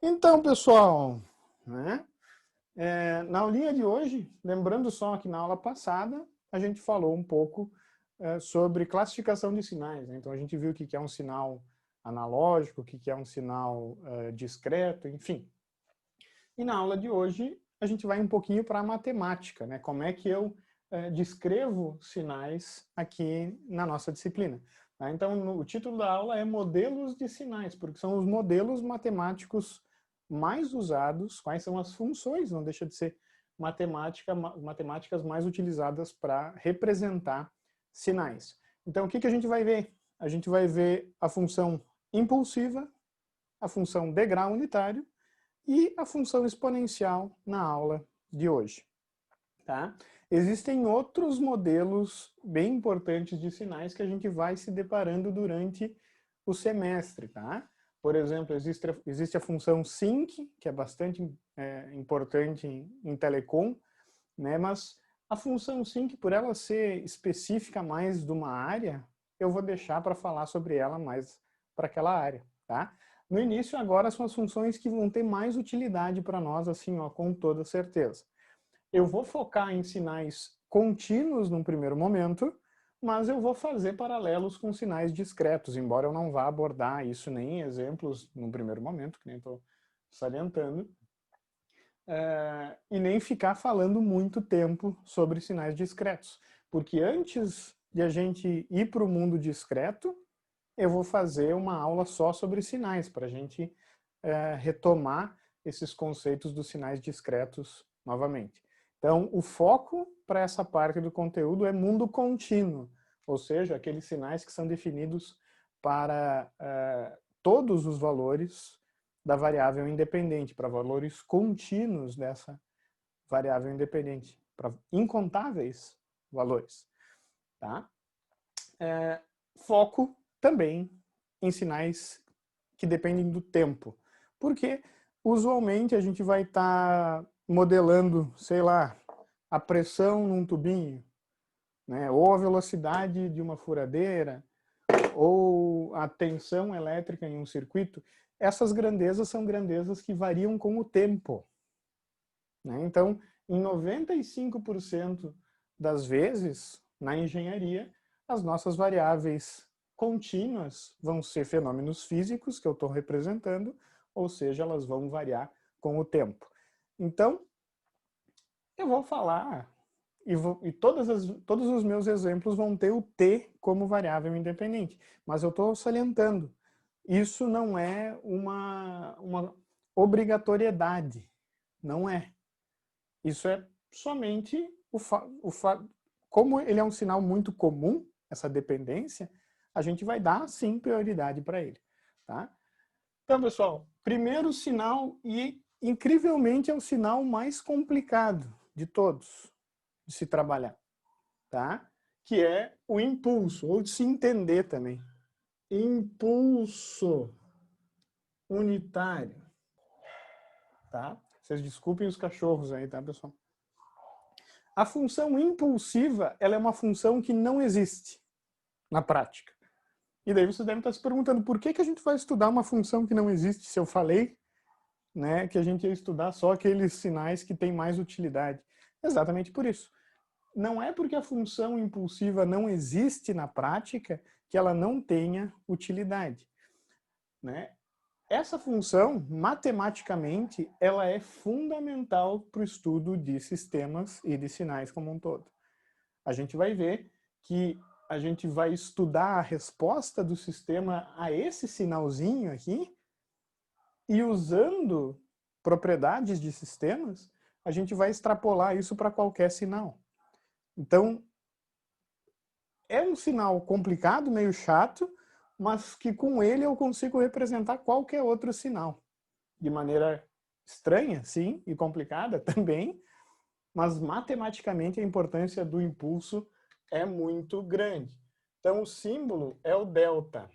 Então, pessoal, né? Na aulinha de hoje, lembrando só que na aula passada, a gente falou um pouco sobre classificação de sinais, né? Então, a gente viu o que é um sinal analógico, o que é um sinal discreto, enfim. E na aula de hoje, a gente vai um pouquinho para a matemática, né? Como é que eu descrevo sinais aqui na nossa disciplina. Tá? Então, o título da aula é Modelos de Sinais, porque são os modelos matemáticos mais usados, quais são as funções, não deixa de ser matemáticas mais utilizadas para representar sinais. Então, o que a gente vai ver? A gente vai ver a função impulsiva, a função degrau unitário e a função exponencial na aula de hoje. Tá? Existem outros modelos bem importantes de sinais que a gente vai se deparando durante o semestre. Tá? Por exemplo, existe a função sinc, que é bastante importante em telecom, né? Mas a função sinc, por ela ser específica mais de uma área, eu vou deixar para falar sobre ela mais para aquela área. Tá? No início, agora, são as funções que vão ter mais utilidade para nós, assim, ó, com toda certeza. Eu vou focar em sinais contínuos num primeiro momento, mas eu vou fazer paralelos com sinais discretos, embora eu não vá abordar isso nem em exemplos num primeiro momento, que nem estou salientando, e nem ficar falando muito tempo sobre sinais discretos. Porque antes de a gente ir para o mundo discreto, eu vou fazer uma aula só sobre sinais, para a gente retomar esses conceitos dos sinais discretos novamente. Então, o foco para essa parte do conteúdo é mundo contínuo, ou seja, aqueles sinais que são definidos para todos os valores da variável independente, para valores contínuos dessa variável independente, para incontáveis valores. Tá? Foco também em sinais que dependem do tempo, porque usualmente a gente vai estar modelando, sei lá, a pressão num tubinho, né? Ou a velocidade de uma furadeira, ou a tensão elétrica em um circuito. Essas grandezas são grandezas que variam com o tempo. Né? Então, em 95% das vezes, na engenharia, as nossas variáveis contínuas vão ser fenômenos físicos que eu estou representando, ou seja, elas vão variar com o tempo. Então, eu vou falar, todos os meus exemplos vão ter o t como variável independente, mas eu estou salientando. Isso não é uma obrigatoriedade, não é. Isso é somente como ele é um sinal muito comum, essa dependência, a gente vai dar, sim, prioridade para ele. Tá? Então, pessoal, primeiro sinal, e incrivelmente é o sinal mais complicado de todos de se trabalhar, tá? Que é o impulso, ou de se entender também. Impulso unitário. Tá? Vocês desculpem os cachorros aí, tá, pessoal? A função impulsiva, ela é uma função que não existe na prática. E daí você deve estar se perguntando por que a gente vai estudar uma função que não existe, se eu falei, né, que a gente ia estudar só aqueles sinais que têm mais utilidade. Exatamente por isso. Não é porque a função impulsiva não existe na prática que ela não tenha utilidade. Né? Essa função, matematicamente, ela é fundamental para o estudo de sistemas e de sinais como um todo. A gente vai ver que a gente vai estudar a resposta do sistema a esse sinalzinho aqui e usando propriedades de sistemas, a gente vai extrapolar isso para qualquer sinal. Então, é um sinal complicado, meio chato, mas que com ele eu consigo representar qualquer outro sinal. De maneira estranha, sim, e complicada também, mas matematicamente a importância do impulso é muito grande. Então, o símbolo é o delta.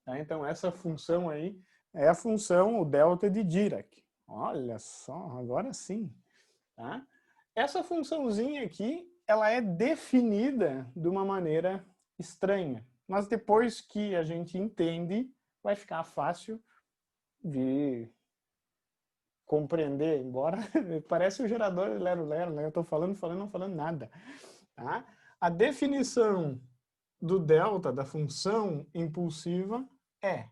Tá? Então, essa função aí é a função, o delta de Dirac. Olha só, agora sim. Tá? Essa funçãozinha aqui, ela é definida de uma maneira estranha. Mas depois que a gente entende, vai ficar fácil de compreender, embora parece o gerador lero-lero, né? Eu estou falando, não falando nada. Tá? A definição do delta, da função impulsiva, é: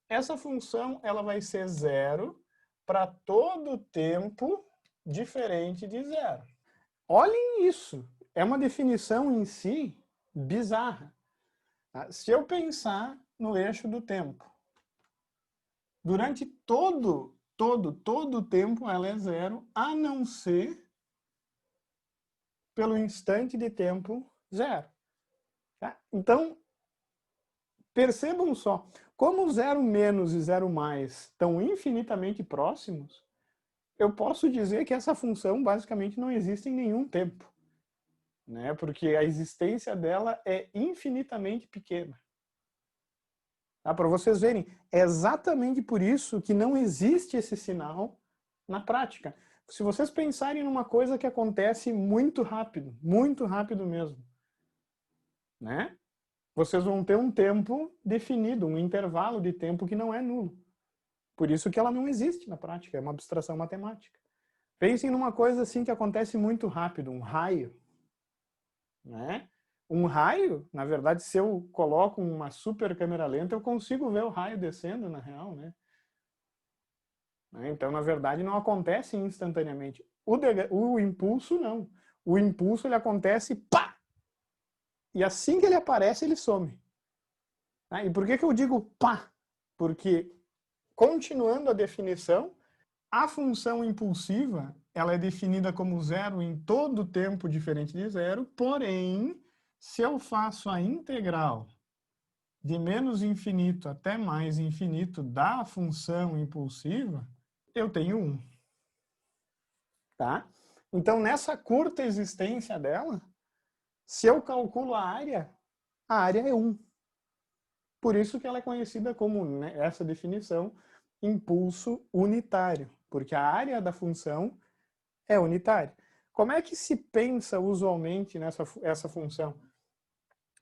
essa função ela vai ser zero para todo tempo diferente de zero. Olhem isso, é uma definição em si bizarra. Tá? Se eu pensar no eixo do tempo, durante todo o tempo ela é zero, a não ser pelo instante de tempo zero. Tá? Então, percebam só, como zero menos e zero mais estão infinitamente próximos, eu posso dizer que essa função basicamente não existe em nenhum tempo, né? Porque a existência dela é infinitamente pequena. Tá? Para vocês verem, é exatamente por isso que não existe esse sinal na prática. Se vocês pensarem numa coisa que acontece muito rápido mesmo, né? Vocês vão ter um tempo definido, um intervalo de tempo que não é nulo. Por isso que ela não existe na prática, é uma abstração matemática. Pensem numa coisa assim que acontece muito rápido, um raio. Né? Um raio, na verdade, se eu coloco uma super câmera lenta, eu consigo ver o raio descendo, na real, né? Então, na verdade, não acontece instantaneamente. O impulso, não. O impulso, ele acontece, pá! E assim que ele aparece, ele some. E por que eu digo pá? Porque, continuando a definição, a função impulsiva ela é definida como zero em todo tempo diferente de zero, porém, se eu faço a integral de menos infinito até mais infinito da função impulsiva, eu tenho 1. Tá? Então, nessa curta existência dela, se eu calculo a área é 1. Por isso que ela é conhecida como, né, essa definição, impulso unitário, porque a área da função é unitária. Como é que se pensa usualmente essa função?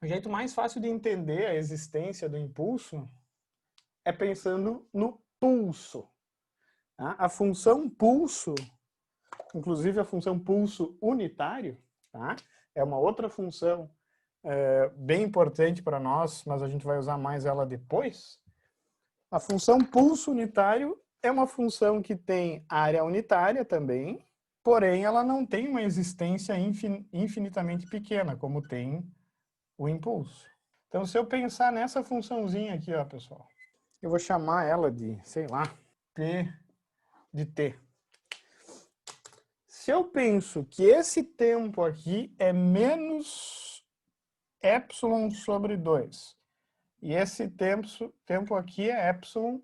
O jeito mais fácil de entender a existência do impulso é pensando no pulso. Tá? A função pulso, inclusive a função pulso unitário, tá? É uma outra função bem importante para nós, mas a gente vai usar mais ela depois. A função pulso unitário é uma função que tem área unitária também, porém ela não tem uma existência infinitamente pequena, como tem o impulso. Então, se eu pensar nessa funçãozinha aqui, ó, pessoal, eu vou chamar ela de, sei lá, P de T. Se eu penso que esse tempo aqui é menos epsilon sobre 2, e esse tempo aqui é epsilon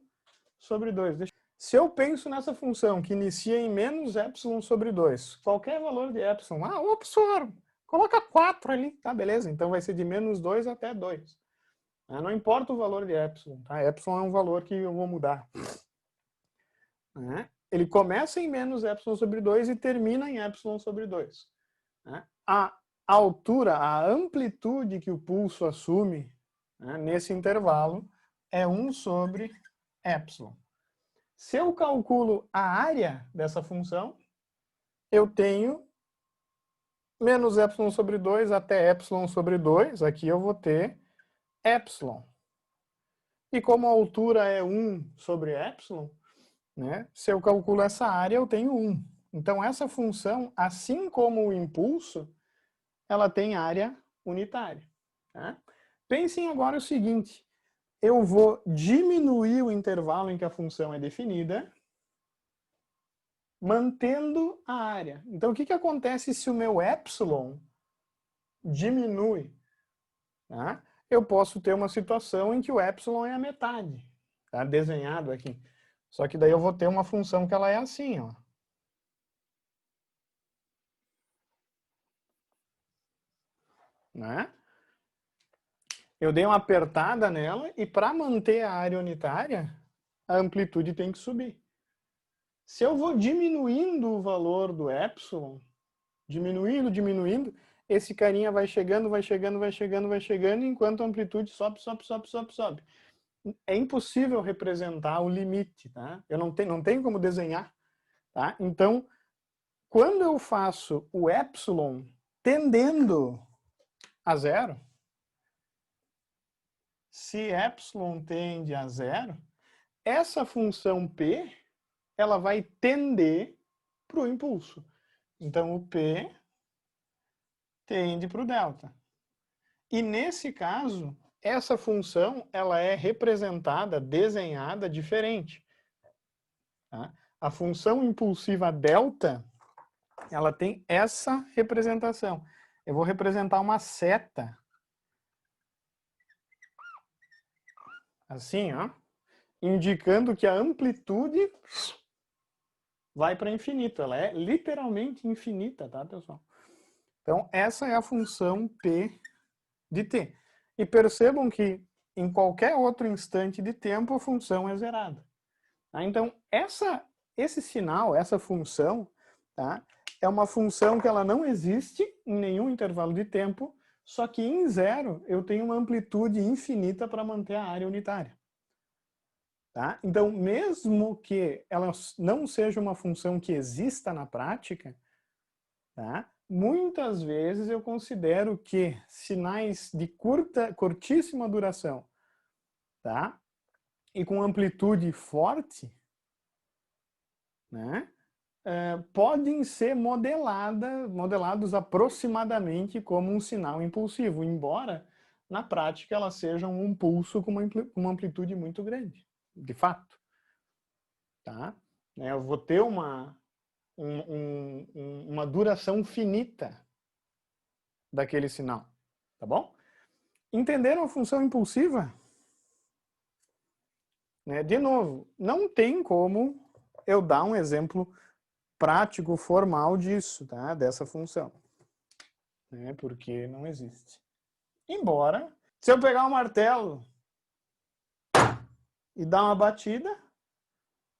sobre 2. Se eu penso nessa função que inicia em menos epsilon sobre 2, qualquer valor de epsilon, professor, coloca 4 ali, tá, beleza, então vai ser de menos 2 até 2. Não importa o valor de epsilon, tá? Epsilon é um valor que eu vou mudar. Ele começa em menos epsilon sobre 2 e termina em epsilon sobre 2. A altura, a amplitude que o pulso assume nesse intervalo é 1 sobre epsilon. Se eu calculo a área dessa função, eu tenho menos epsilon sobre 2 até epsilon sobre 2. Aqui eu vou ter epsilon. E como a altura é 1 sobre epsilon, né, se eu calculo essa área, eu tenho 1. Então, essa função, assim como o impulso, ela tem área unitária. Tá? Pensem agora o seguinte, eu vou diminuir o intervalo em que a função é definida, mantendo a área. Então, o que acontece se o meu epsilon diminui? Tá? Eu posso ter uma situação em que o epsilon é a metade, tá? Desenhado aqui. Só que daí eu vou ter uma função que ela é assim, ó. Né? Eu dei uma apertada nela e para manter a área unitária, a amplitude tem que subir. Se eu vou diminuindo o valor do epsilon, diminuindo, esse carinha vai chegando, enquanto a amplitude sobe. É impossível representar o limite, tá? Eu não tenho como desenhar Tá? Então, quando eu faço o epsilon tendendo a zero, se epsilon tende a zero, essa função P ela vai tender para o impulso. Então, o P tende para o delta. E nesse caso, essa função ela é representada, desenhada diferente. Tá? A função impulsiva delta, ela tem essa representação. Eu vou representar uma seta. Assim, ó. Indicando que a amplitude vai para infinito. Ela é literalmente infinita, tá, pessoal? Então, essa é a função P de t. E percebam que em qualquer outro instante de tempo a função é zerada. Tá? Então, esse sinal, essa função, tá? É uma função que ela não existe em nenhum intervalo de tempo, só que em zero eu tenho uma amplitude infinita para manter a área unitária. Tá? Então, mesmo que ela não seja uma função que exista na prática, tá? Muitas vezes eu considero que sinais de curtíssima duração, tá? E com amplitude forte, né? Podem ser modelados aproximadamente como um sinal impulsivo, embora na prática ela seja um pulso com uma amplitude muito grande, de fato. Tá? Eu vou ter uma duração finita daquele sinal, tá bom? Entenderam a função impulsiva? De novo, não tem como eu dar um exemplo prático, formal disso, tá? Dessa função. Porque não existe. Embora, se eu pegar um martelo e dar uma batida,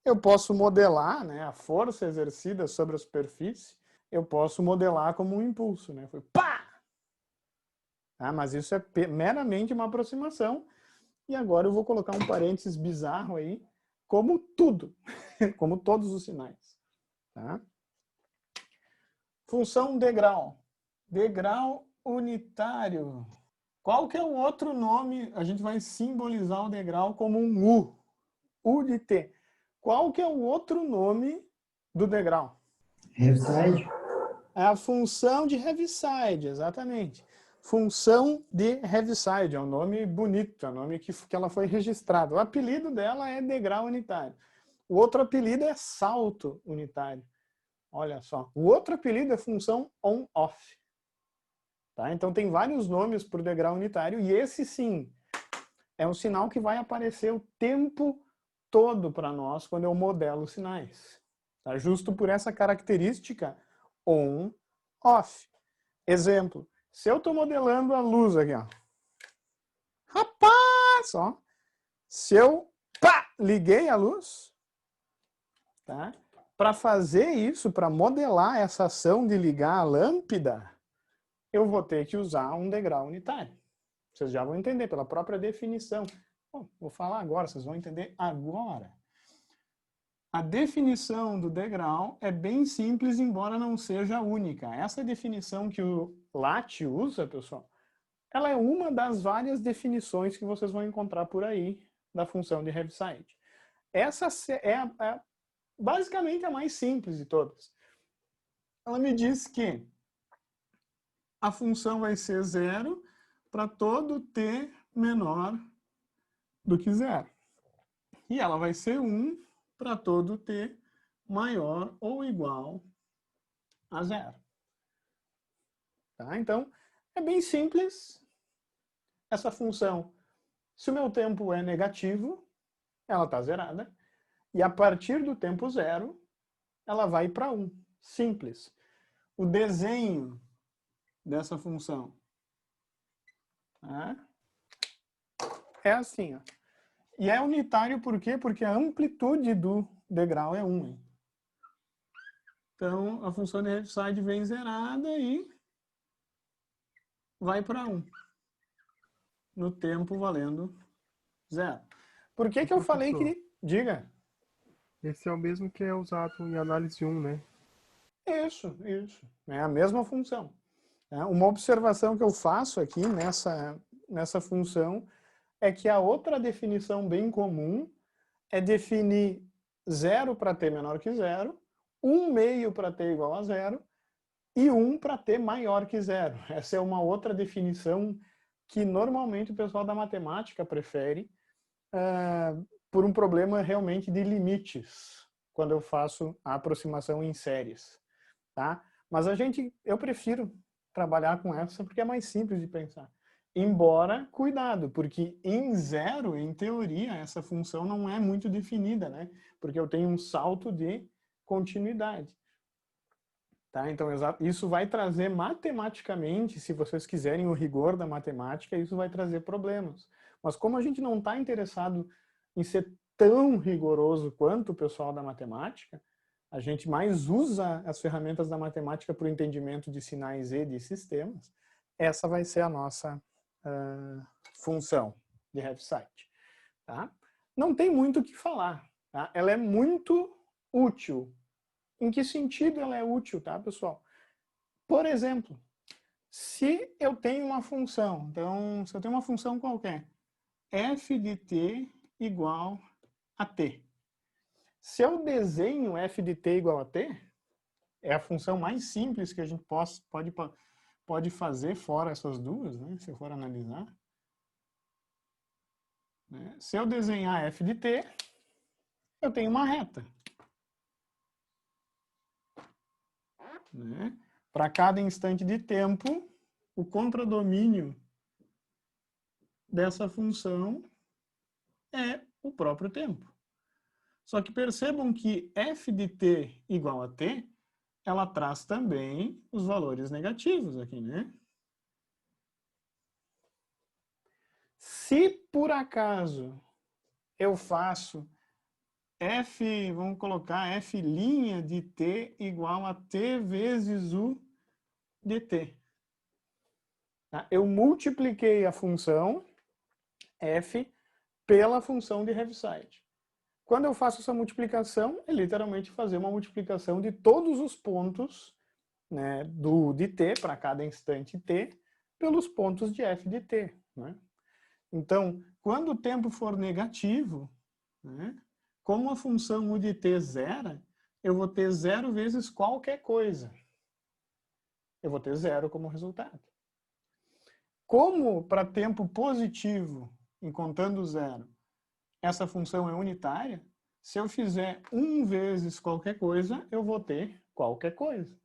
eu posso modelar, né, a força exercida sobre a superfície, eu posso modelar como um impulso. Foi pá! Mas isso é meramente uma aproximação. E agora eu vou colocar um parênteses bizarro aí, como tudo, como todos os sinais. Tá? Função degrau. Degrau unitário. Qual que é o outro nome? A gente vai simbolizar o degrau como um U. U de T. Qual que é o outro nome do degrau? Heaviside. É a função de Heaviside, exatamente. Função de Heaviside, é um nome bonito, é um nome que ela foi registrada. O apelido dela é degrau unitário. O outro apelido é salto unitário. Olha só. O outro apelido é função on-off. Tá? Então tem vários nomes para o degrau unitário e esse sim é um sinal que vai aparecer o tempo todo para nós quando eu modelo sinais. Tá? Justo por essa característica on-off. Exemplo, se eu estou modelando a luz aqui, ó. Rapaz, ó. Se eu liguei a luz, tá? Para fazer isso, para modelar essa ação de ligar a lâmpada, eu vou ter que usar um degrau unitário. Vocês já vão entender pela própria definição. Bom, vou falar agora, vocês vão entender agora. A definição do degrau é bem simples, embora não seja única. Essa definição que o Latt usa, pessoal, ela é uma das várias definições que vocês vão encontrar por aí da função de Heaviside. Essa é basicamente a mais simples de todas. Ela me diz que a função vai ser zero para todo t menor do que zero. E ela vai ser 1 para todo t maior ou igual a zero. Tá? Então, é bem simples. Essa função, se o meu tempo é negativo, ela está zerada. E a partir do tempo zero, ela vai para 1. Simples. O desenho dessa função é assim, ó. E é unitário por quê? Porque a amplitude do degrau é 1. Então, a função de Heaviside vem zerada e vai para 1. No tempo valendo 0. Por que eu falei que... Diga. Esse é o mesmo que é usado em análise 1, né? Isso, isso. É a mesma função. Tá? Uma observação que eu faço aqui nessa função é que a outra definição bem comum é definir zero para t menor que zero, 1 meio para t igual a zero e 1 para t maior que zero. Essa é uma outra definição que normalmente o pessoal da matemática prefere por um problema realmente de limites, quando eu faço a aproximação em séries. Tá? Mas eu prefiro trabalhar com essa porque é mais simples de pensar. Embora, cuidado, porque em zero, em teoria, essa função não é muito definida, né? Porque eu tenho um salto de continuidade. Tá? Então, isso vai trazer matematicamente, se vocês quiserem o rigor da matemática, isso vai trazer problemas. Mas como a gente não está interessado em ser tão rigoroso quanto o pessoal da matemática, a gente mais usa as ferramentas da matemática para o entendimento de sinais e de sistemas, essa vai ser a nossa função de Heaviside. Tá? Não tem muito o que falar. Tá? Ela é muito útil. Em que sentido ela é útil, tá, pessoal? Por exemplo, se eu tenho uma função, então, se eu tenho uma função qualquer, f de t igual a t. Se eu desenho f de t igual a t, é a função mais simples que a gente pode fazer fora essas duas, né, se eu for analisar. Né? Se eu desenhar f de t, eu tenho uma reta. Né? Para cada instante de tempo, o contradomínio dessa função é o próprio tempo. Só que percebam que f de t igual a t, ela traz também os valores negativos aqui, né? Se por acaso eu faço f, vamos colocar f' de t igual a t vezes u dt. Tá? Eu multipliquei a função f pela função de Heaviside. Quando eu faço essa multiplicação, é literalmente fazer uma multiplicação de todos os pontos, né, de t para cada instante t pelos pontos de f de t. Né? Então, quando o tempo for negativo, né, como a função u de t zera, eu vou ter zero vezes qualquer coisa. Eu vou ter zero como resultado. Como para tempo positivo, em contando zero, essa função é unitária, se eu fizer 1 vezes qualquer coisa, eu vou ter qualquer coisa.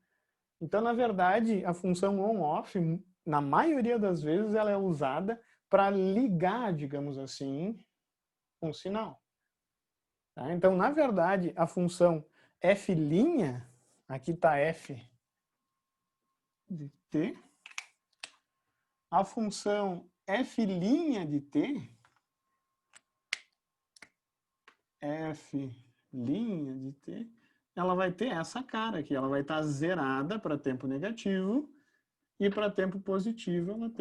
Então, na verdade, a função on-off, na maioria das vezes, ela é usada para ligar, digamos assim, um sinal. Tá? Então, na verdade, a função f', aqui está f de t, a função f' de t, f' de t, ela vai ter essa cara aqui, ela vai estar zerada para tempo negativo e para tempo positivo ela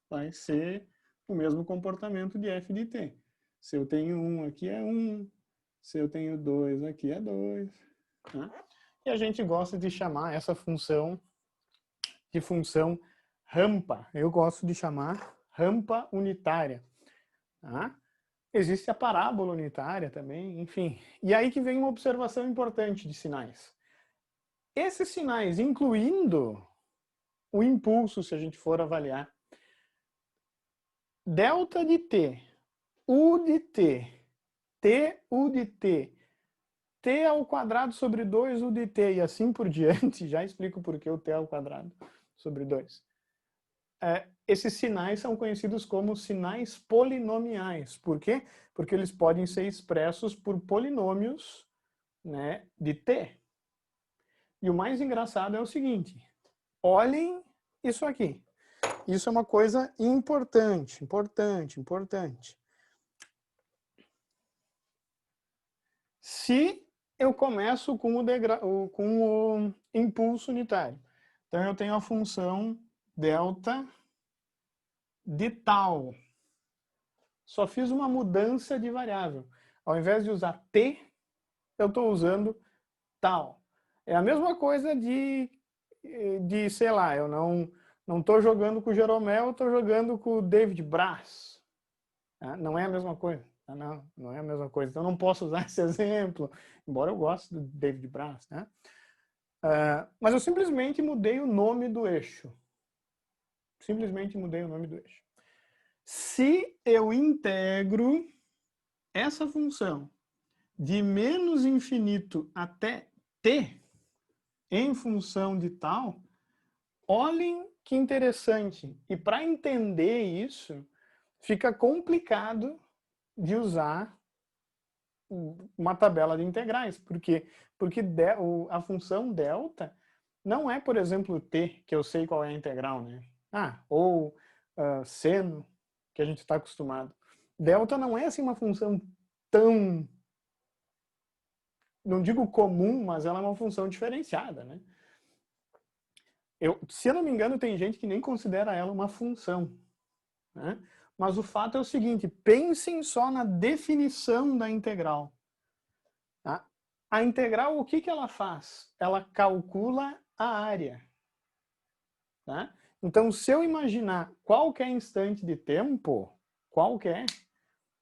vai ser o mesmo comportamento de f de t. Se eu tenho 1 aqui é 1, se eu tenho 2 aqui é 2. Né? E a gente gosta de chamar essa função de função rampa. Eu gosto de chamar rampa unitária. Tá? Existe a parábola unitária também, enfim. E aí que vem uma observação importante de sinais. Esses sinais, incluindo o impulso, se a gente for avaliar, delta de t, u de t, t, u de t, t ao quadrado sobre 2 u de t e assim por diante, já explico por que o t ao quadrado sobre 2. Esses sinais são conhecidos como sinais polinomiais. Por quê? Porque eles podem ser expressos por polinômios, né, de t. E o mais engraçado é o seguinte, olhem isso aqui. Isso é uma coisa importante, importante, importante. Se eu começo com o impulso unitário, então eu tenho a função delta de tal. Só fiz uma mudança de variável. Ao invés de usar t, eu estou usando tal. É a mesma coisa de sei lá, eu não estou jogando com o Jeromel, eu estou jogando com o David Braz. Não é a mesma coisa. Não é a mesma coisa. Então, não posso usar esse exemplo, embora eu goste do David Braz. Né? Mas eu simplesmente mudei o nome do eixo. Simplesmente mudei o nome do eixo. Se eu integro essa função de menos infinito até t, em função de tal, olhem que interessante. E para entender isso, fica complicado de usar uma tabela de integrais. Por quê? Porque a função delta não é, por exemplo, t, que eu sei qual é a integral, né? Ou seno, que a gente está acostumado. Delta não é assim uma função tão, não digo comum, mas ela é uma função diferenciada, né? Se eu não me engano, tem gente que nem considera ela uma função, né? Mas o fato é o seguinte, pensem só na definição da integral. Tá? A integral, o que ela faz? Ela calcula a área. Tá? Então, se eu imaginar qualquer instante de tempo, qualquer,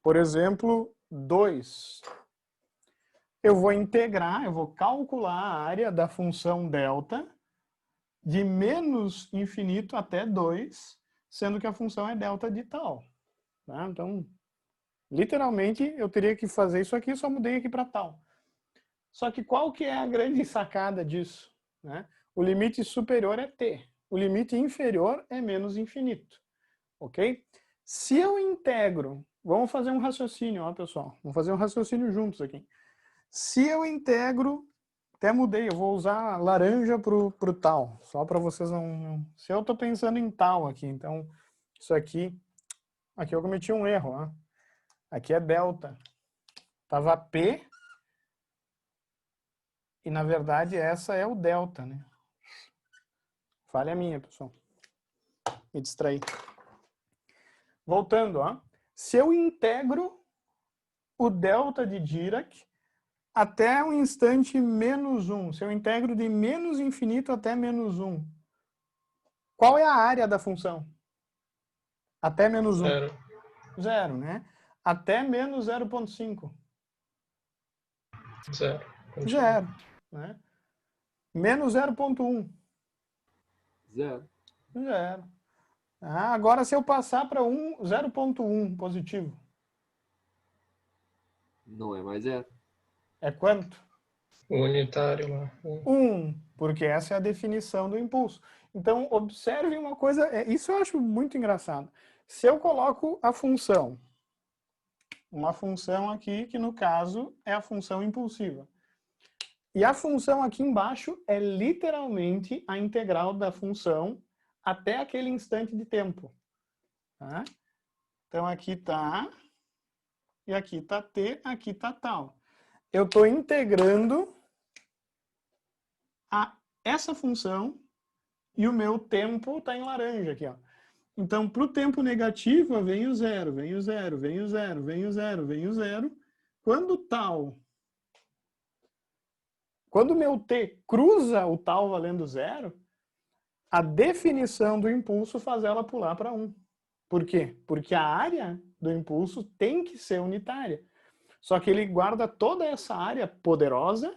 por exemplo, 2, eu vou integrar, eu vou calcular a área da função delta de menos infinito até 2, sendo que a função é delta de tal. Tá? Então, literalmente, eu teria que fazer isso aqui, só mudei aqui para tal. Só que qual que é a grande sacada disso? Né? O limite superior é t. O limite inferior é menos infinito. Ok? Se eu integro, vamos fazer um raciocínio, ó, pessoal. Vamos fazer um raciocínio juntos aqui. Se eu integro, até mudei, eu vou usar laranja pro tal, só para vocês não... Se eu estou pensando em tal aqui, então isso aqui eu cometi um erro, ó. Aqui é delta. Tava P e na verdade essa é o delta, né? Falha minha, pessoal. Me distraí. Voltando, ó. Se eu integro o delta de Dirac até o instante menos 1, se eu integro de menos infinito até menos 1, qual é a área da função? Até menos 1. Zero. Zero, né? Até menos 0,5. Zero. Zero, né? Menos 0,1. Zero. Zero. Agora, se eu passar para 0,1 positivo. Não é mais zero. É quanto? O unitário lá. 1, porque essa é a definição do impulso. Então, observe uma coisa, isso eu acho muito engraçado. Se eu coloco a função, uma função aqui, que no caso é a função impulsiva. E a função aqui embaixo é literalmente a integral da função até aquele instante de tempo. Tá? Então aqui está, e aqui está t, aqui está tal. Eu estou integrando essa função e o meu tempo está em laranja aqui. Ó. Então, para o tempo negativo, vem o zero, vem o zero, vem o zero, vem o zero, vem o zero. Quando o meu t cruza o tal valendo zero, a definição do impulso faz ela pular para 1. Por quê? Porque a área do impulso tem que ser unitária. Só que ele guarda toda essa área poderosa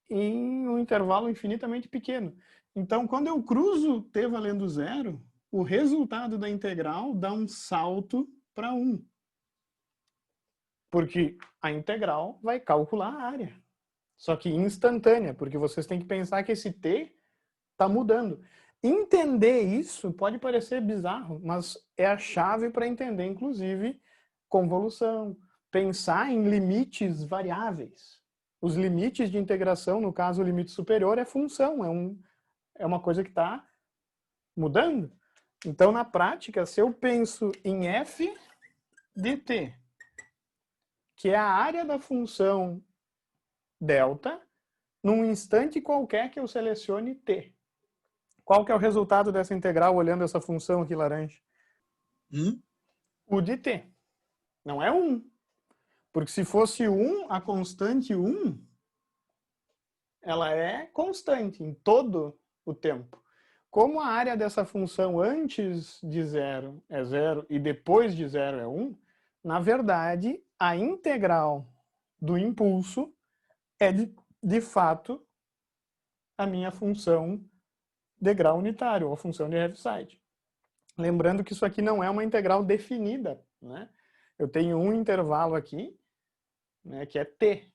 em um intervalo infinitamente pequeno. Então, quando eu cruzo t valendo zero, o resultado da integral dá um salto para 1. Porque a integral vai calcular a área. Só que instantânea, porque vocês têm que pensar que esse t está mudando. Entender isso pode parecer bizarro, mas é a chave para entender, inclusive, convolução, pensar em limites variáveis. Os limites de integração, no caso o limite superior, é função, é uma coisa que está mudando. Então, na prática, se eu penso em f de t, que é a área da função delta, num instante qualquer que eu selecione t. Qual que é o resultado dessa integral olhando essa função aqui laranja? O de t. Não é 1. Porque se fosse 1, a constante 1, ela é constante em todo o tempo. Como a área dessa função antes de 0 é 0 e depois de 0 é 1, na verdade, a integral do impulso é, de fato, a minha função de grau unitário, ou a função de Heaviside. Lembrando que isso aqui não é uma integral definida, né? Eu tenho um intervalo aqui, né, que é t,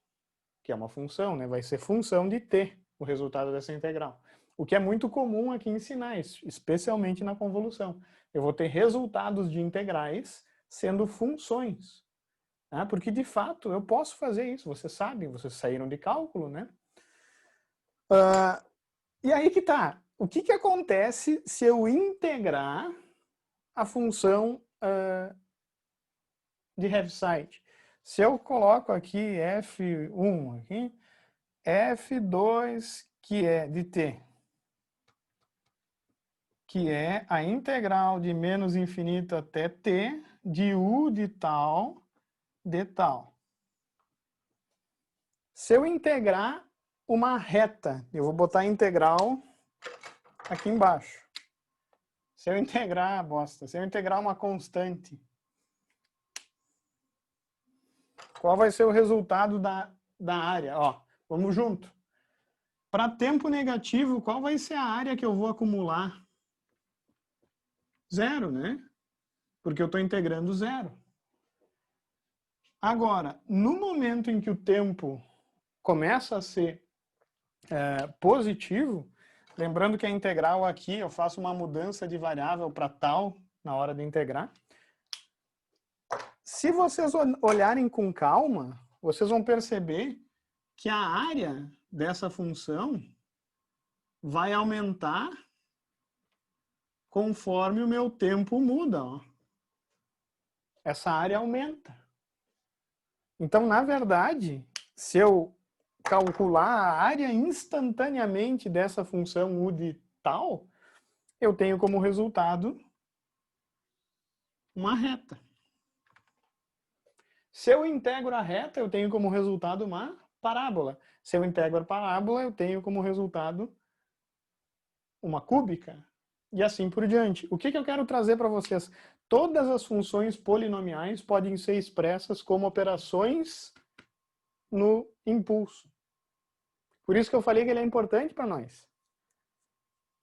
que é uma função, né? Vai ser função de t, o resultado dessa integral. O que é muito comum aqui em sinais, especialmente na convolução. Eu vou ter resultados de integrais sendo funções. Né? Porque, de fato, eu posso fazer isso. Vocês sabem, vocês saíram de cálculo, né? E aí que tá. O que acontece se eu integrar a função de Heaviside? Se eu coloco aqui f1, aqui, f2, que é de t, que é a integral de menos infinito até t de u de tal de tal. Se eu integrar uma reta, eu vou botar a integral aqui embaixo. Se eu integrar, se eu integrar uma constante, qual vai ser o resultado da área? Ó, vamos junto. Para tempo negativo, qual vai ser a área que eu vou acumular? 0, né? Porque eu estou integrando 0. Agora, no momento em que o tempo começa a ser positivo, lembrando que a integral aqui, eu faço uma mudança de variável para tal na hora de integrar. Se vocês olharem com calma, vocês vão perceber que a área dessa função vai aumentar conforme o meu tempo muda. Ó. Essa área aumenta. Então, na verdade, se eu calcular a área instantaneamente dessa função u de tal, eu tenho como resultado uma reta. Se eu integro a reta, eu tenho como resultado uma parábola. Se eu integro a parábola, eu tenho como resultado uma cúbica. E assim por diante. O que eu quero trazer para vocês? Todas as funções polinomiais podem ser expressas como operações no impulso. Por isso que eu falei que ele é importante para nós.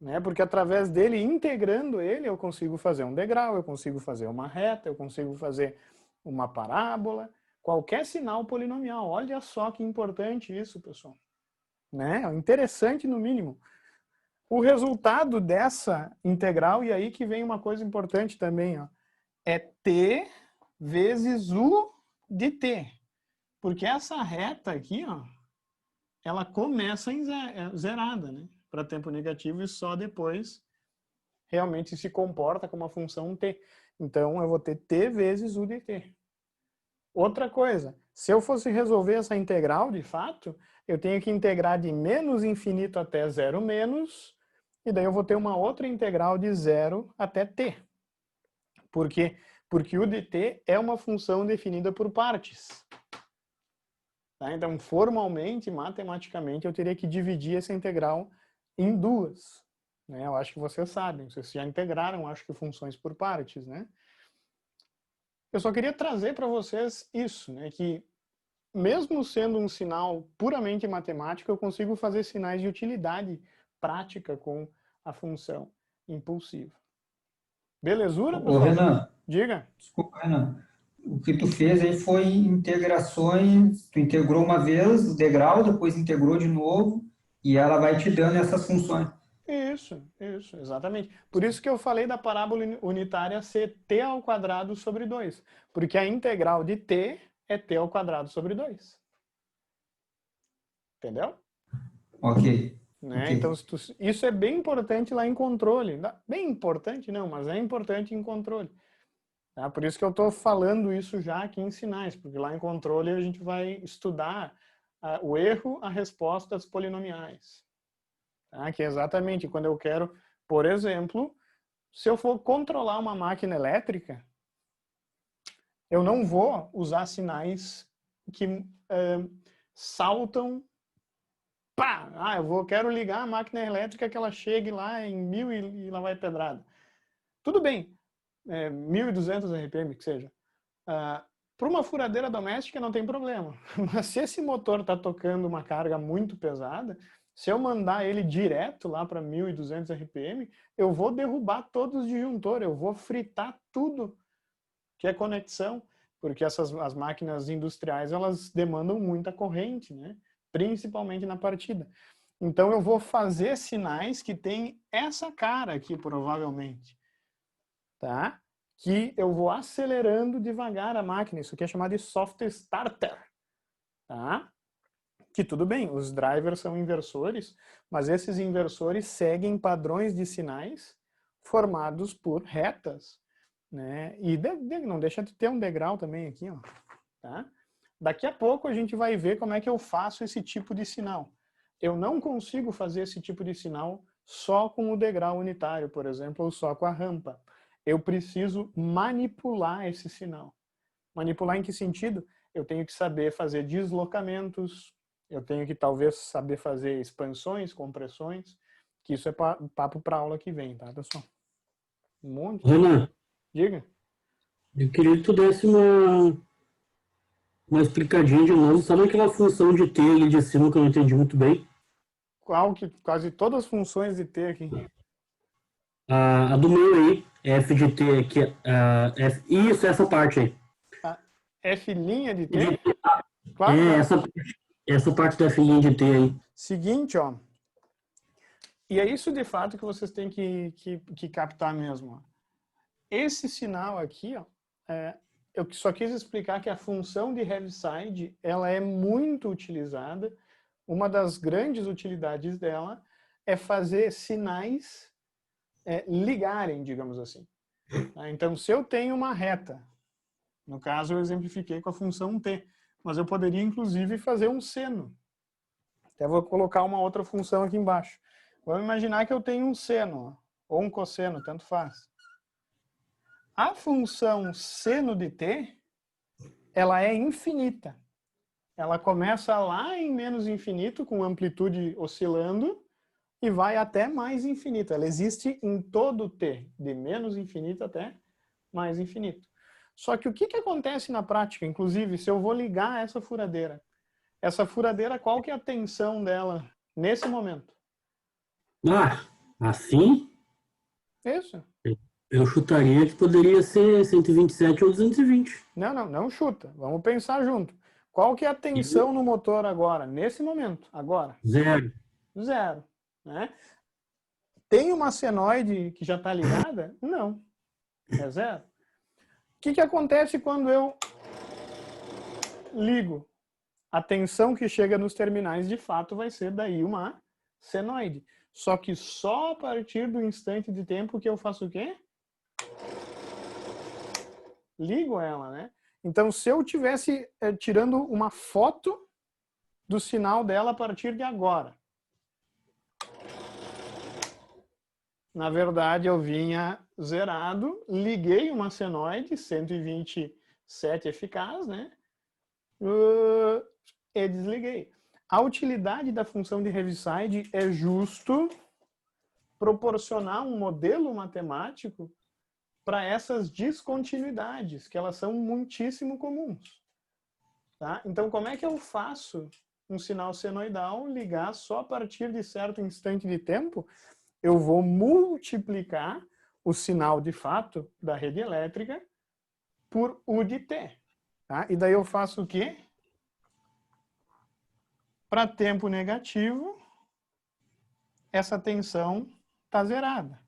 Né? Porque através dele, integrando ele, eu consigo fazer um degrau, eu consigo fazer uma reta, eu consigo fazer uma parábola, qualquer sinal polinomial. Olha só que importante isso, pessoal. Né? Interessante no mínimo. O resultado dessa integral, e aí que vem uma coisa importante também, ó, é t vezes u de t. Porque essa reta aqui, ó, ela começa em zerada, né? Para tempo negativo e só depois realmente se comporta como uma função t. Então, eu vou ter t vezes u de t. Outra coisa, se eu fosse resolver essa integral, de fato, eu tenho que integrar de menos infinito até 0 menos, e daí eu vou ter uma outra integral de 0 até t. Por quê? Porque u de t é uma função definida por partes. Tá? Então, formalmente, matematicamente, eu teria que dividir essa integral em duas. Né? Eu acho que vocês sabem, vocês já integraram, acho que funções por partes, né? Eu só queria trazer para vocês isso, né? Que mesmo sendo um sinal puramente matemático, eu consigo fazer sinais de utilidade prática com a função impulsiva. Belezura, Ô, pessoal? Renan, Diga. desculpa, Renan. O que tu fez aí foi integrações, tu integrou uma vez o degrau, depois integrou de novo, e ela vai te dando essas funções. Isso, exatamente. Por isso que eu falei da parábola unitária ser t ao quadrado sobre 2. Porque a integral de t é t ao quadrado sobre 2. Entendeu? Ok. Né? Ok. Então, isso é bem importante lá em controle. Bem importante não, mas é importante em controle. Tá? Por isso que eu estou falando isso já aqui em sinais, porque lá em controle a gente vai estudar o erro, a resposta das polinomiais. Tá? Que é exatamente quando eu quero, por exemplo, se eu for controlar uma máquina elétrica, eu não vou usar sinais saltam. Pá! Quero ligar a máquina elétrica que ela chegue lá em 1000 e lá vai pedrada. Tudo bem, 1200 RPM que seja. Para uma furadeira doméstica não tem problema. Mas se esse motor está tocando uma carga muito pesada, se eu mandar ele direto lá para 1200 RPM, eu vou derrubar todos os disjuntores, eu vou fritar tudo que é conexão, porque as máquinas industriais elas demandam muita corrente, né? Principalmente na partida. Então eu vou fazer sinais que tem essa cara aqui, provavelmente. Tá? Que eu vou acelerando devagar a máquina. Isso aqui é chamado de soft starter. Tá? Que tudo bem, os drivers são inversores, mas esses inversores seguem padrões de sinais formados por retas. Né? E não deixa de ter um degrau também aqui. Ó. Tá? Daqui a pouco a gente vai ver como é que eu faço esse tipo de sinal. Eu não consigo fazer esse tipo de sinal só com o degrau unitário, por exemplo, ou só com a rampa. Eu preciso manipular esse sinal. Manipular em que sentido? Eu tenho que saber fazer deslocamentos, eu tenho que talvez saber fazer expansões, compressões, que isso é papo para aula que vem, tá, pessoal? Um monte. Renan, Diga. eu queria que tu desse uma explicadinha de novo. Sabe aquela função de T ali de cima que eu não entendi muito bem? Quase todas as funções de T aqui. A do meio aí, F de T aqui, isso, essa parte aí. F' de T? Claro. Essa parte da F' de T aí. Seguinte, ó. E é isso de fato que vocês têm que captar mesmo. Ó. Esse sinal aqui, ó, eu só quis explicar que a função de Heaviside, ela é muito utilizada. Uma das grandes utilidades dela é fazer sinais ligarem, digamos assim. Então, se eu tenho uma reta, no caso eu exemplifiquei com a função T, mas eu poderia inclusive fazer um seno. Até vou colocar uma outra função aqui embaixo. Vamos imaginar que eu tenho um seno, ou um cosseno, tanto faz. A função seno de T, ela é infinita. Ela começa lá em menos infinito, com amplitude oscilando, e vai até mais infinito. Ela existe em todo T, de menos infinito até mais infinito. Só que o que acontece na prática, inclusive, se eu vou ligar essa furadeira? Essa furadeira, qual que é a tensão dela nesse momento? Assim? Isso. Eu chutaria que poderia ser 127 ou 220. Não chuta. Vamos pensar junto. Qual que é a tensão no motor agora, nesse momento? Agora? Zero. Né? Tem uma senoide que já está ligada? Não. É zero. O que acontece quando eu ligo? A tensão que chega nos terminais, de fato, vai ser daí uma senoide. Só que só a partir do instante de tempo que eu faço o quê? Ligo ela, né? Então, se eu tivesse tirando uma foto do sinal dela a partir de agora, na verdade, eu vinha zerado, liguei uma senoide, 127 eficaz, né? E desliguei. A utilidade da função de Heaviside é justo proporcionar um modelo matemático para essas descontinuidades, que elas são muitíssimo comuns. Tá? Então, como é que eu faço um sinal senoidal ligar só a partir de certo instante de tempo? Eu vou multiplicar o sinal de fato da rede elétrica por U de T. Tá? E daí eu faço o quê? Para tempo negativo, essa tensão está zerada.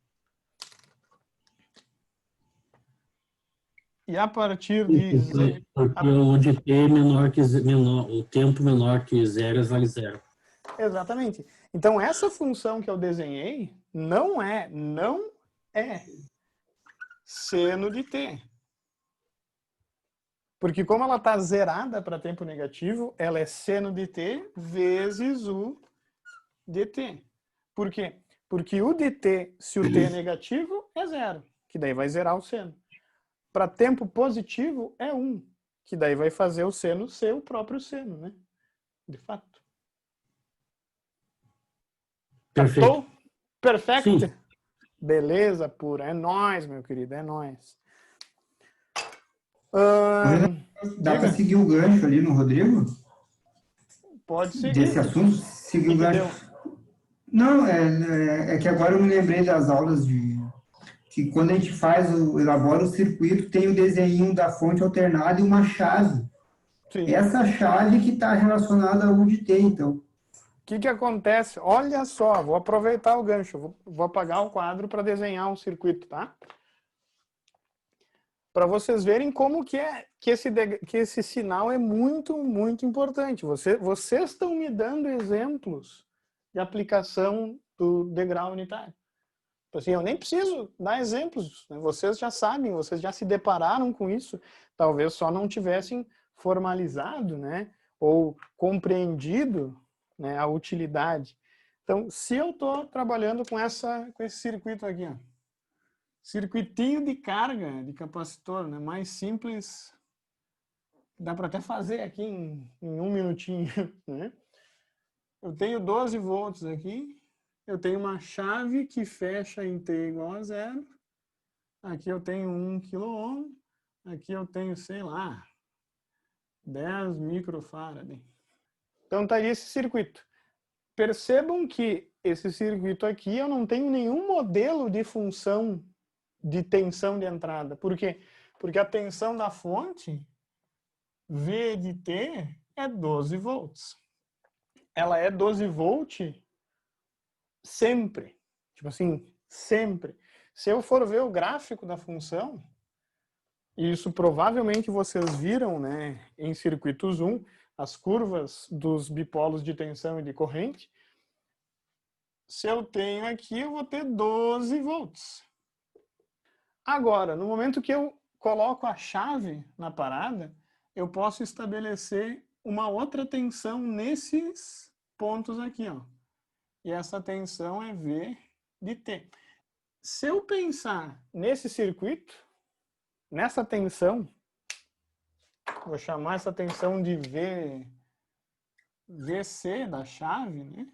E a partir de... Porque o de T é o tempo menor que zero vale zero. Exatamente. Então, essa função que eu desenhei não é seno de T. Porque como ela está zerada para tempo negativo, ela é seno de T vezes U de T. Por quê? Porque U de T, se o T é negativo, é zero, que daí vai zerar o seno. Para tempo positivo, é 1. que daí vai fazer o seno ser o próprio seno, né? De fato. Perfeito. Captou? Perfeito? Sim. Beleza pura. É nóis, meu querido, é nóis. Dá para Diga, seguir o gancho ali no Rodrigo? pode Desse seguir. assunto? Seguir o Que deu? gancho. Não, é que agora eu me lembrei das aulas que quando a gente elabora o circuito, tem o desenho da fonte alternada e uma chave. Sim. Essa chave que está relacionada ao UDT, então. O que acontece? Olha só, vou aproveitar o gancho. Vou apagar o quadro para desenhar um circuito, tá? Para vocês verem como que esse sinal é muito, muito importante. Vocês estão me dando exemplos de aplicação do degrau unitário. Assim, eu nem preciso dar exemplos, né? Vocês já sabem, vocês já se depararam com isso, talvez só não tivessem formalizado, né? Ou compreendido, né, a utilidade. Então, se eu estou trabalhando com esse circuito aqui, ó, circuitinho de carga de capacitor, né, mais simples, dá para até fazer aqui em um minutinho, né? Eu tenho 12 volts aqui, eu tenho uma chave que fecha em T igual a 0, aqui eu tenho 1 kΩ, aqui eu tenho, sei lá, 10 microfarad. Então tá aí esse circuito. Percebam que esse circuito aqui eu não tenho nenhum modelo de função de tensão de entrada. Por quê? Porque a tensão da fonte, V de T, é 12 volts. Ela é 12 volts sempre. Tipo assim, sempre. Se eu for ver o gráfico da função, e isso provavelmente vocês viram, né, em circuitos 1, as curvas dos bipolos de tensão e de corrente, se eu tenho aqui, eu vou ter 12 volts. Agora, no momento que eu coloco a chave na parada, eu posso estabelecer uma outra tensão nesses pontos aqui, ó. E essa tensão é V de T. Se eu pensar nesse circuito, nessa tensão, vou chamar essa tensão de VC da chave, né?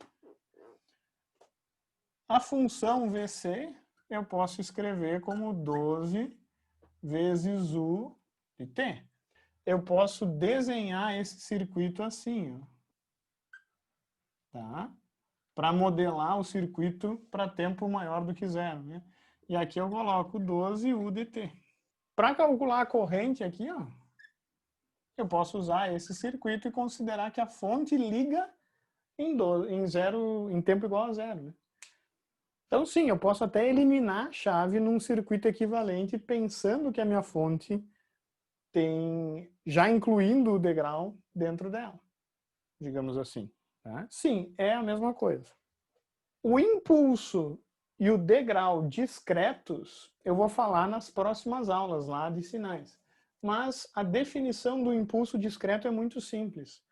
A função VC eu posso escrever como 12 vezes U de T. Eu posso desenhar esse circuito assim, ó, tá? Para modelar o circuito para tempo maior do que 0, né? E aqui eu coloco 12 U de T. Para calcular a corrente aqui, ó, eu posso usar esse circuito e considerar que a fonte liga em tempo igual a 0, né? Então, sim, eu posso até eliminar a chave num circuito equivalente, pensando que a minha fonte tem, já incluindo o degrau dentro dela, digamos assim. Tá? Sim, é a mesma coisa. O impulso e o degrau discretos, eu vou falar nas próximas aulas lá de sinais. Mas a definição do impulso discreto é muito simples.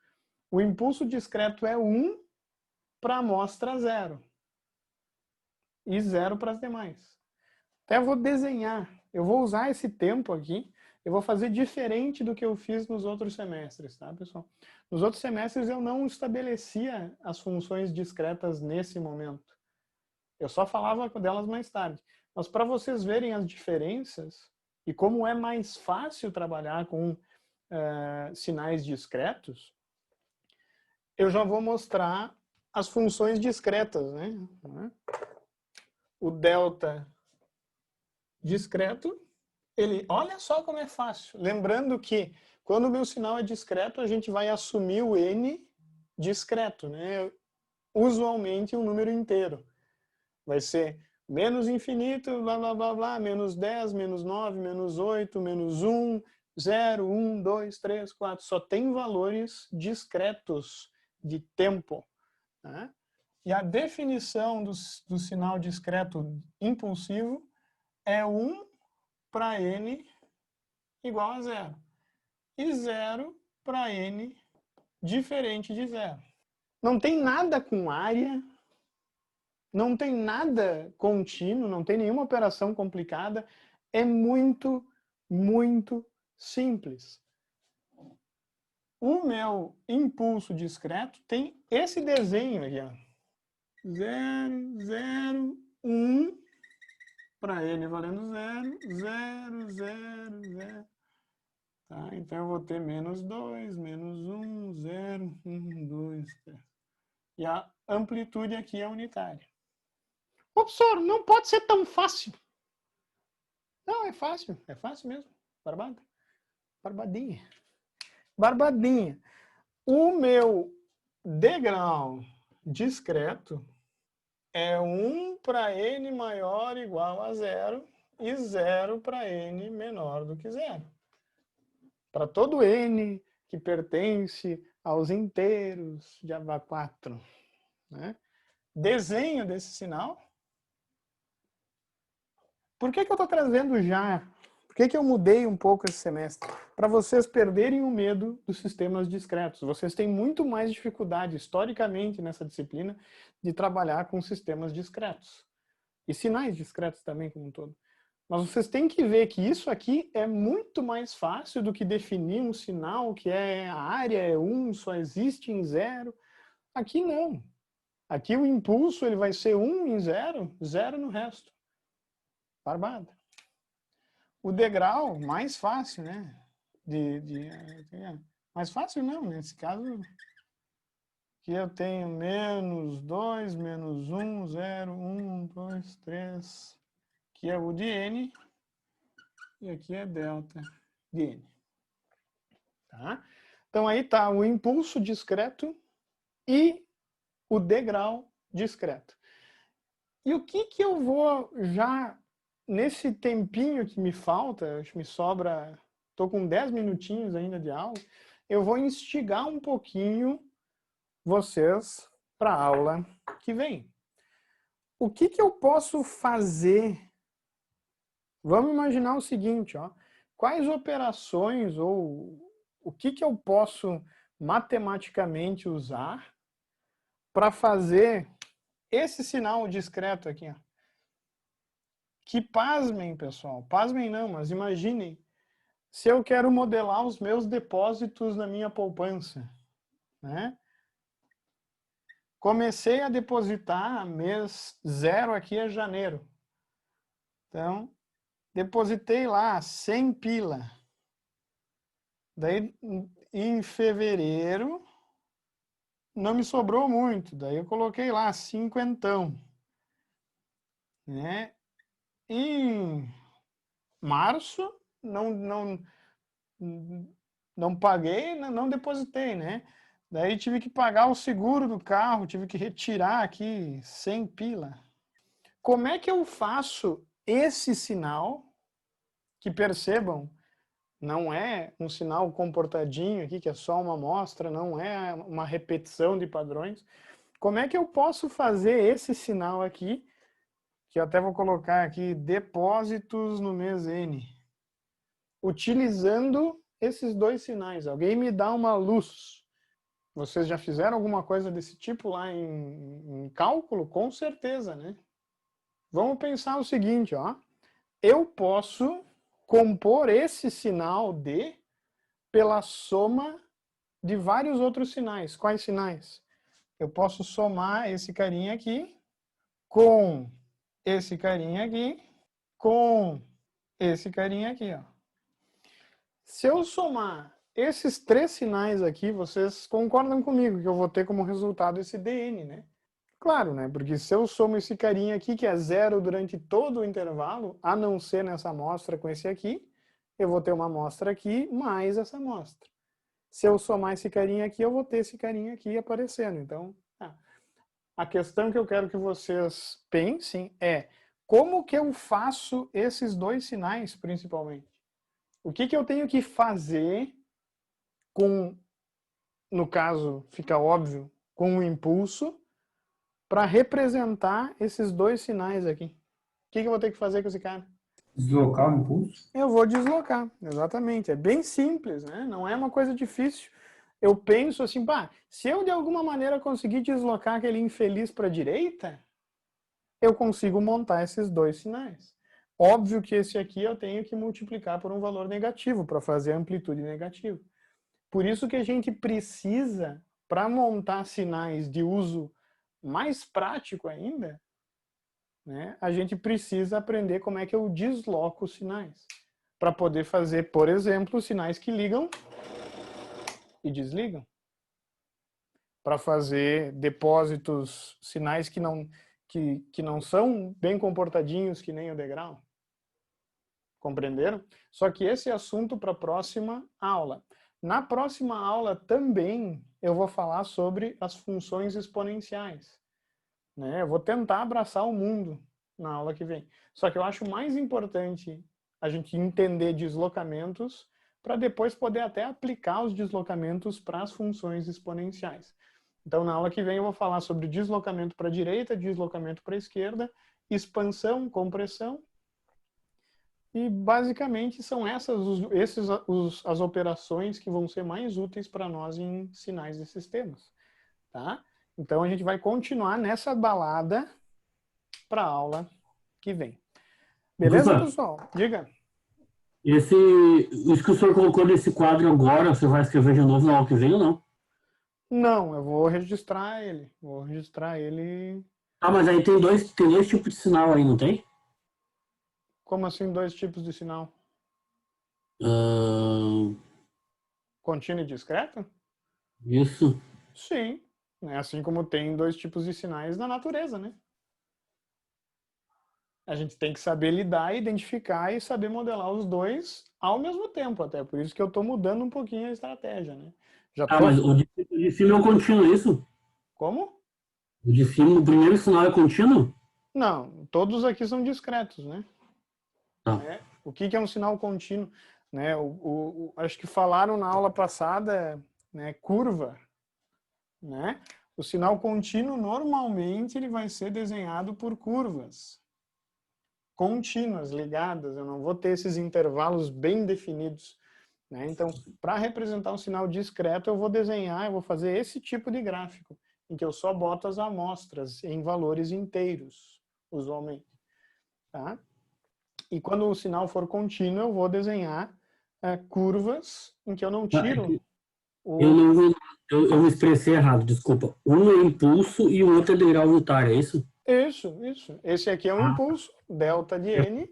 O impulso discreto é 1 para a amostra 0. E 0 para as demais. Até vou desenhar. Eu vou usar esse tempo aqui. Eu vou fazer diferente do que eu fiz nos outros semestres, tá, pessoal? Nos outros semestres eu não estabelecia as funções discretas nesse momento. Eu só falava delas mais tarde. Mas para vocês verem as diferenças e como é mais fácil trabalhar com sinais discretos, eu já vou mostrar as funções discretas, né? O delta discreto, olha só como é fácil. Lembrando que quando o meu sinal é discreto, a gente vai assumir o n discreto, né? Usualmente um número inteiro. Vai ser menos infinito, blá, blá, blá, blá, menos 10, menos 9, menos 8, menos 1, 0, 1, 2, 3, 4. Só tem valores discretos de tempo, né? E a definição do sinal discreto impulsivo é 1 para n igual a 0. E 0 para n diferente de 0. Não tem nada com área, não tem nada contínuo, não tem nenhuma operação complicada. É muito, muito simples. o meu impulso discreto tem esse desenho aqui, ó. 0, 0, 1, para ele valendo 0, 0, 0, 0. Tá? Então eu vou ter menos 2, menos 1, 0, 1, 2, 3. E a amplitude aqui é unitária. Ô, professor, não pode ser tão fácil. Não, é fácil mesmo. Barbada. Barbadinha. Barbadinha. O meu degrau discreto é 1 para n maior ou igual a 0 e 0 para n menor do que 0. Para todo n que pertence aos inteiros de AVA4. Né? Desenho desse sinal. Por que eu estou trazendo já? Por que eu mudei um pouco esse semestre? Para vocês perderem o medo dos sistemas discretos. Vocês têm muito mais dificuldade, historicamente, nessa disciplina, de trabalhar com sistemas discretos. E sinais discretos também, como um todo. Mas vocês têm que ver que isso aqui é muito mais fácil do que definir um sinal que a área é 1, só existe em 0. Aqui não. Aqui o impulso ele vai ser 1 em 0, 0 no resto. Barbada. O degrau, mais fácil, né? Mais fácil não, nesse caso, que eu tenho menos 2, menos 1, 0, 1, 2, 3, que é o de n, e aqui é delta de n. Tá? Então aí está o impulso discreto e o degrau discreto. E o que eu vou já, nesse tempinho que me falta, acho que me sobra, estou com 10 minutinhos ainda de aula, eu vou instigar um pouquinho vocês para a aula que vem. O que eu posso fazer? Vamos imaginar o seguinte, ó. Quais operações ou o que eu posso matematicamente usar para fazer esse sinal discreto aqui, ó. Que pasmem, pessoal. Pasmem não, mas imaginem. Se eu quero modelar os meus depósitos na minha poupança, né? Comecei a depositar, mês 0 aqui é janeiro. Então, depositei lá 100 pila. Daí, em fevereiro, não me sobrou muito. Daí eu coloquei lá 50. Né? Em março, não paguei, não depositei, né? Daí tive que pagar o seguro do carro, tive que retirar aqui 100 pila. Como é que eu faço esse sinal, que percebam, não é um sinal comportadinho aqui, que é só uma amostra, não é uma repetição de padrões. Como é que eu posso fazer esse sinal aqui, que eu até vou colocar aqui, depósitos no mês N, utilizando esses dois sinais? Alguém me dá uma luz. Vocês já fizeram alguma coisa desse tipo lá em cálculo? Com certeza, né? Vamos pensar o seguinte, ó. Eu posso compor esse sinal D pela soma de vários outros sinais. Quais sinais? Eu posso somar esse carinha aqui com esse carinha aqui com esse carinha aqui, ó. Se eu somar esses três sinais aqui, vocês concordam comigo que eu vou ter como resultado esse dn, né? Claro, né? Porque se eu somo esse carinha aqui, que é 0 durante todo o intervalo, a não ser nessa amostra com esse aqui, eu vou ter uma amostra aqui mais essa amostra. Se eu somar esse carinha aqui, eu vou ter esse carinha aqui aparecendo. Então, a questão que eu quero que vocês pensem é como que eu faço esses dois sinais, principalmente? O que eu tenho que fazer com, no caso, fica óbvio, com o impulso, para representar esses dois sinais aqui? O que eu vou ter que fazer com esse cara? Deslocar o impulso? Eu vou deslocar, exatamente. É bem simples, né? Não é uma coisa difícil. Eu penso assim, pá, se eu de alguma maneira conseguir deslocar aquele infeliz para a direita, eu consigo montar esses dois sinais. Óbvio que esse aqui eu tenho que multiplicar por um valor negativo para fazer a amplitude negativa. Por isso que a gente precisa, para montar sinais de uso mais prático ainda, né, a gente precisa aprender como é que eu desloco os sinais. Para poder fazer, por exemplo, sinais que ligam e desligam. Para fazer depósitos, sinais que não são bem comportadinhos, que nem o degrau. Compreenderam? Só que esse é assunto para a próxima aula. Na próxima aula também eu vou falar sobre as funções exponenciais. Né? Eu vou tentar abraçar o mundo na aula que vem. Só que eu acho mais importante a gente entender deslocamentos para depois poder até aplicar os deslocamentos para as funções exponenciais. Então, na aula que vem eu vou falar sobre deslocamento para a direita, deslocamento para a esquerda, expansão, compressão. E, basicamente, são as operações que vão ser mais úteis para nós em sinais de sistemas. Tá? Então, a gente vai continuar nessa balada para a aula que vem. Beleza, Opa. pessoal? Diga. Isso que o senhor colocou nesse quadro agora, você vai escrever de novo na aula que vem ou não? Não, eu vou registrar ele. Vou registrar ele... Ah, mas aí tem dois tipos de sinal aí, não tem? Como assim, 2 tipos de sinal? Contínuo e discreto? Isso. Sim. Assim como tem 2 tipos de sinais na natureza, né? A gente tem que saber lidar, identificar e saber modelar os dois ao mesmo tempo, até. Por isso que eu estou mudando um pouquinho a estratégia, né? Mas o de cima é o contínuo, isso? Como? O de cima, o primeiro sinal é contínuo? Não, todos aqui são discretos, né? Tá. O que é um sinal contínuo? Né? Acho que falaram na aula passada, né, curva. Né? O sinal contínuo, normalmente, ele vai ser desenhado por curvas contínuas, ligadas. Eu não vou ter esses intervalos bem definidos. Né? Então, para representar um sinal discreto, eu vou fazer esse tipo de gráfico, em que eu só boto as amostras em valores inteiros, usualmente. Tá? E quando o sinal for contínuo, eu vou desenhar curvas em que eu não tiro Eu me expressei errado, desculpa. Um é impulso e o outro é degrau unitário, é isso? Isso. Esse aqui é um impulso, delta de N,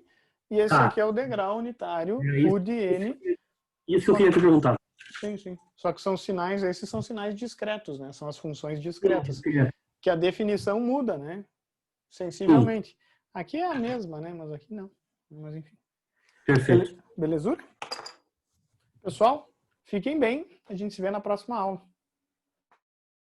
e esse aqui é o degrau unitário, U de N. Isso que eu queria te perguntar. Sim. Só que são sinais, esses são sinais discretos, né? São as funções discretas. Que a definição muda, né? Sensivelmente. Aqui é a mesma, né? Mas aqui não. Mas enfim. Perfeito. Belezura? Pessoal, fiquem bem. A gente se vê na próxima aula.